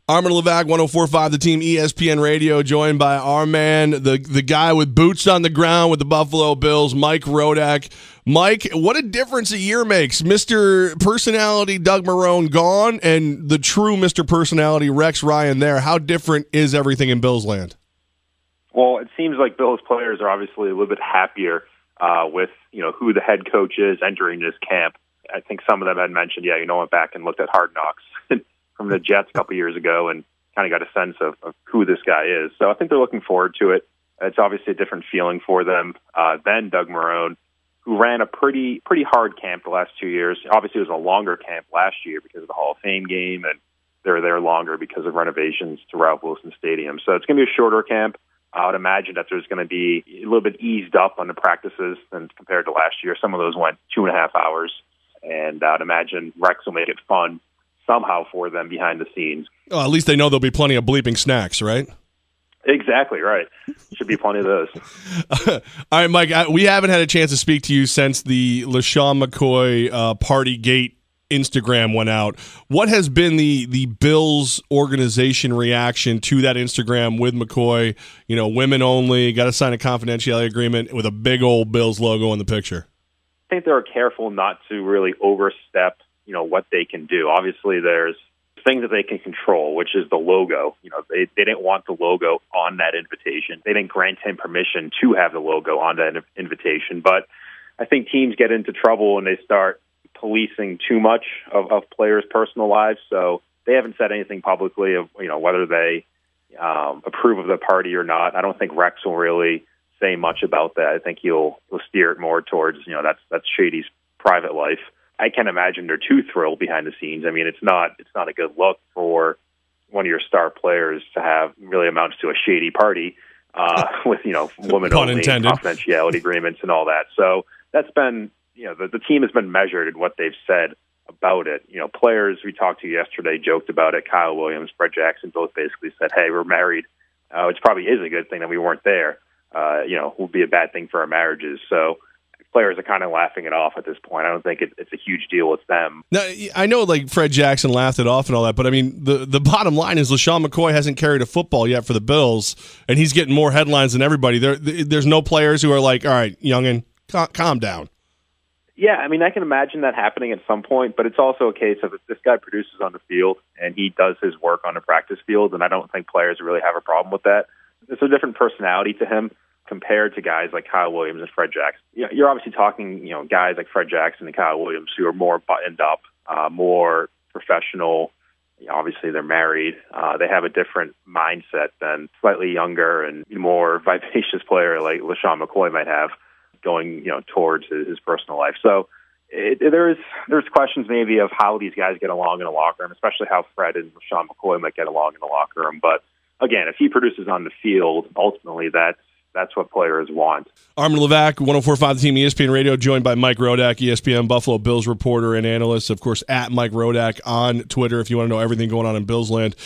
Armen Levack, 104.5 The Team, ESPN Radio, joined by Armen, the guy with boots on the ground with the Buffalo Bills, Mike Rodak. Mike, what a difference a year makes. Mr. Personality Doug Marrone gone, and the true Mr. Personality Rex Ryan there. How different is everything in Bills land? Well, it seems like Bills players are obviously a little bit happier with who the head coach is entering this camp. I think some of them had mentioned, went back and looked at Hard Knocks from the Jets a couple years ago and kind of got a sense of who this guy is. So I think they're looking forward to it. It's obviously a different feeling for them than Doug Marrone, who ran a pretty hard camp the last 2 years. Obviously, it was a longer camp last year because of the Hall of Fame game, and they were there longer because of renovations to Ralph Wilson Stadium. So it's going to be a shorter camp. I would imagine that there's going to be a little bit eased up on the practices than compared to last year. Some of those went 2.5 hours, and I'd imagine Rex will make it fun somehow for them behind the scenes. Oh, at least they know there'll be plenty of bleeping snacks, right? Exactly, right. Should be plenty of those. All right, Mike, we haven't had a chance to speak to you since the LaShawn McCoy Partygate Instagram went out. What has been the Bills organization reaction to that Instagram with McCoy? Women only, got to sign a confidentiality agreement with a big old Bills logo in the picture. I think they're careful not to really overstep, what they can do. Obviously, there's things that they can control, which is the logo. They didn't want the logo on that invitation. They didn't grant him permission to have the logo on that invitation. But I think teams get into trouble when they start policing too much of players' personal lives. So they haven't said anything publicly of whether they approve of the party or not. I don't think Rex will really say much about that. I think he'll steer it more towards that's Shady's private life. I can't imagine they're too thrilled behind the scenes. I mean, it's not a good look for one of your star players to have really amounts to a shady party with women only confidentiality agreements and all that. So that's been the team has been measured in what they've said about it. Players we talked to yesterday joked about it. Kyle Williams, Fred Jackson both basically said, "Hey, we're married," which probably is a good thing that we weren't there. Would be a bad thing for our marriages. So players are kind of laughing it off at this point. I don't think it's a huge deal with them. Now, I know Fred Jackson laughed it off and all that, but I mean, the bottom line is LaShawn McCoy hasn't carried a football yet for the Bills, and he's getting more headlines than everybody. There's no players who are like, all right, youngin, calm down. Yeah, I mean, I can imagine that happening at some point, but it's also a case of if this guy produces on the field and he does his work on the practice field, and I don't think players really have a problem with that. There's a different personality to him compared to guys like Kyle Williams and Fred Jackson. You're obviously talking, guys like Fred Jackson and Kyle Williams who are more buttoned up, more professional. Obviously, they're married. They have a different mindset than slightly younger and more vivacious player like LaShawn McCoy might have going, towards his personal life. So there's questions maybe of how these guys get along in a locker room, especially how Fred and LaShawn McCoy might get along in the locker room. But again, if he produces on the field, ultimately that's what players want. Armen Levack, 104.5 The Team, ESPN Radio, joined by Mike Rodak, ESPN Buffalo Bills reporter and analyst, of course, at Mike Rodak on Twitter if you want to know everything going on in Bills land.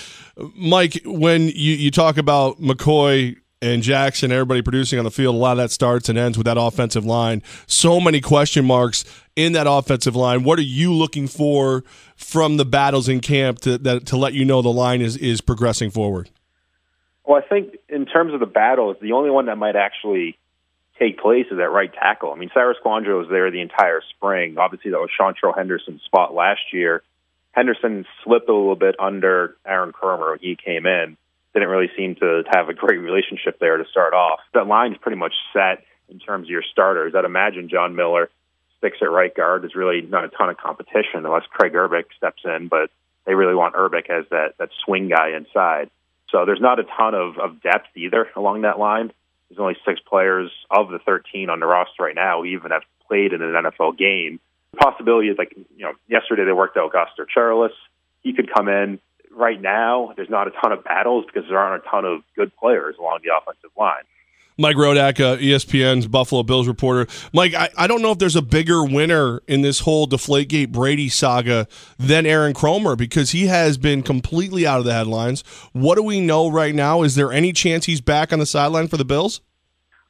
Mike, when you talk about McCoy and Jackson, everybody producing on the field, a lot of that starts and ends with that offensive line. So many question marks in that offensive line. What are you looking for from the battles in camp to let you know the line is progressing forward? Well, I think in terms of the battles, the only one that might actually take place is at right tackle. I mean, Cyrus Quandro was there the entire spring. Obviously, that was Chantrell Henderson's spot last year. Henderson slipped a little bit under Aaron Kromer when he came in. Didn't really seem to have a great relationship there to start off. That line's pretty much set in terms of your starters. I'd imagine John Miller sticks at right guard. There's really not a ton of competition unless Craig Urbick steps in, but they really want Urbick as that swing guy inside. So there's not a ton of depth either along that line. There's only 6 players of the 13 on the roster right now who even have played in an NFL game. The possibility is yesterday they worked out Guster Charles. He could come in. Right now, there's not a ton of battles because there aren't a ton of good players along the offensive line. Mike Rodak, ESPN's Buffalo Bills reporter. Mike, I don't know if there's a bigger winner in this whole Deflategate Brady saga than Aaron Kromer because he has been completely out of the headlines. What do we know right now? Is there any chance he's back on the sideline for the Bills?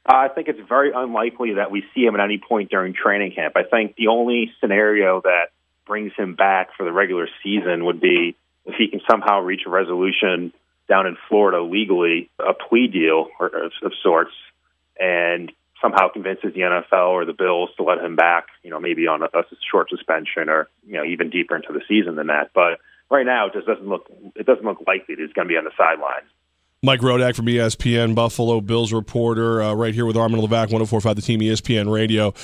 I think it's very unlikely that we see him at any point during training camp. I think the only scenario that brings him back for the regular season would be if he can somehow reach a resolution down in Florida legally, a plea deal of sorts, and somehow convinces the NFL or the Bills to let him back, maybe on a short suspension or, even deeper into the season than that. But right now, it doesn't look likely that he's going to be on the sidelines. Mike Rodak from ESPN, Buffalo Bills reporter, right here with Armen Levack, 104.5 The Team, ESPN Radio.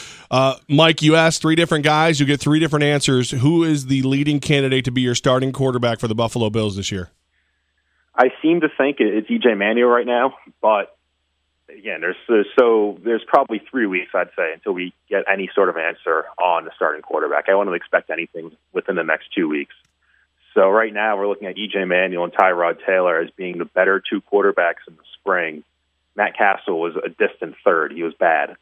Mike, you asked three different guys. You get three different answers. Who is the leading candidate to be your starting quarterback for the Buffalo Bills this year? I seem to think it's EJ Manuel right now, but again, there's probably 3 weeks, I'd say, until we get any sort of answer on the starting quarterback. I wouldn't expect anything within the next 2 weeks. So right now we're looking at EJ Manuel and Tyrod Taylor as being the better two quarterbacks in the spring. Matt Castle was a distant third. He was bad.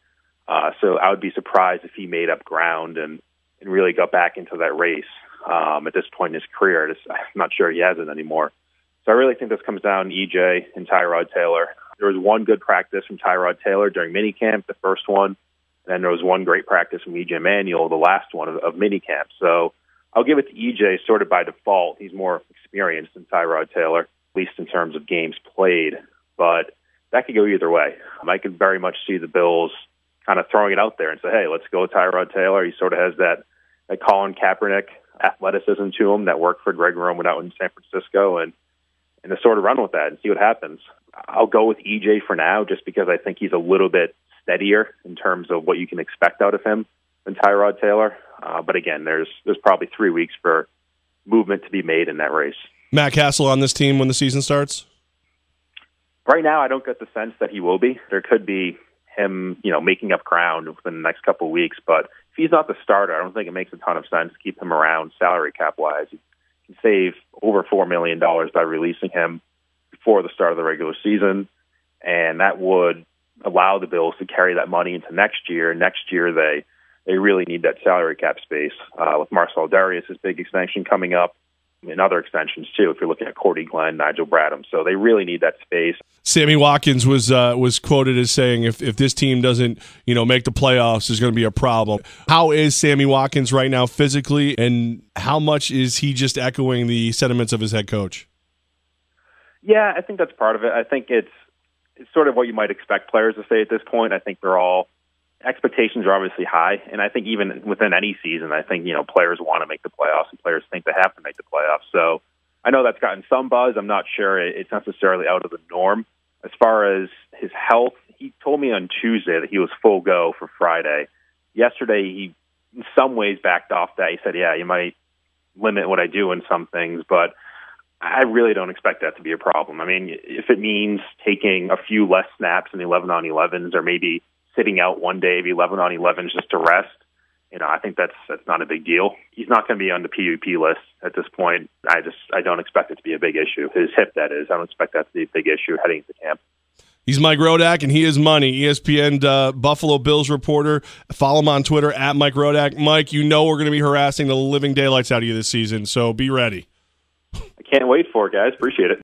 So I would be surprised if he made up ground and really got back into that race at this point in his career. I'm not sure he has it anymore. So I really think this comes down to EJ and Tyrod Taylor. There was one good practice from Tyrod Taylor during minicamp, the first one, and then there was one great practice from EJ Manuel, the last one of minicamp. So I'll give it to EJ sort of by default. He's more experienced than Tyrod Taylor, at least in terms of games played. But that could go either way. I could very much see the Bills kind of throwing it out there and say, hey, let's go with Tyrod Taylor. He sort of has that Colin Kaepernick athleticism to him that worked for Greg Roman out in San Francisco, and to sort of run with that and see what happens. I'll go with EJ for now just because I think he's a little bit steadier in terms of what you can expect out of him than Tyrod Taylor. But again, there's probably 3 weeks for movement to be made in that race. Matt Castle on this team when the season starts? Right now, I don't get the sense that he will be. There could be him, making up ground within the next couple of weeks. But if he's not the starter, I don't think it makes a ton of sense to keep him around salary cap-wise. You can save over $4 million by releasing him before the start of the regular season, and that would allow the Bills to carry that money into next year. Next year, they really need that salary cap space with Marcel Darius' big extension coming up, and other extensions too. If you're looking at Cordy Glenn, Nigel Bradham, so they really need that space. Sammy Watkins was quoted as saying, "If this team doesn't make the playoffs, there's going to be a problem." How is Sammy Watkins right now physically, and how much is he just echoing the sentiments of his head coach? Yeah, I think that's part of it. I think it's sort of what you might expect players to say at this point. I think expectations are obviously high, and I think even within any season, I think players want to make the playoffs and players think they have to make the playoffs. So I know that's gotten some buzz. I'm not sure it's necessarily out of the norm. As far as his health, he told me on Tuesday that he was full go for Friday. Yesterday, he in some ways backed off that. He said, yeah, you might limit what I do in some things, but I really don't expect that to be a problem. I mean, if it means taking a few less snaps in the 11-on-11s or maybe sitting out one day of 11-on-11s just to rest, I think that's not a big deal. He's not going to be on the PUP list at this point. I don't expect it to be a big issue. His hip, that is. I don't expect that to be a big issue heading into camp. He's Mike Rodak, and he is money. ESPN Buffalo Bills reporter. Follow him on Twitter at Mike Rodak. Mike, we're going to be harassing the living daylights out of you this season, so be ready. I can't wait for it, guys. Appreciate it.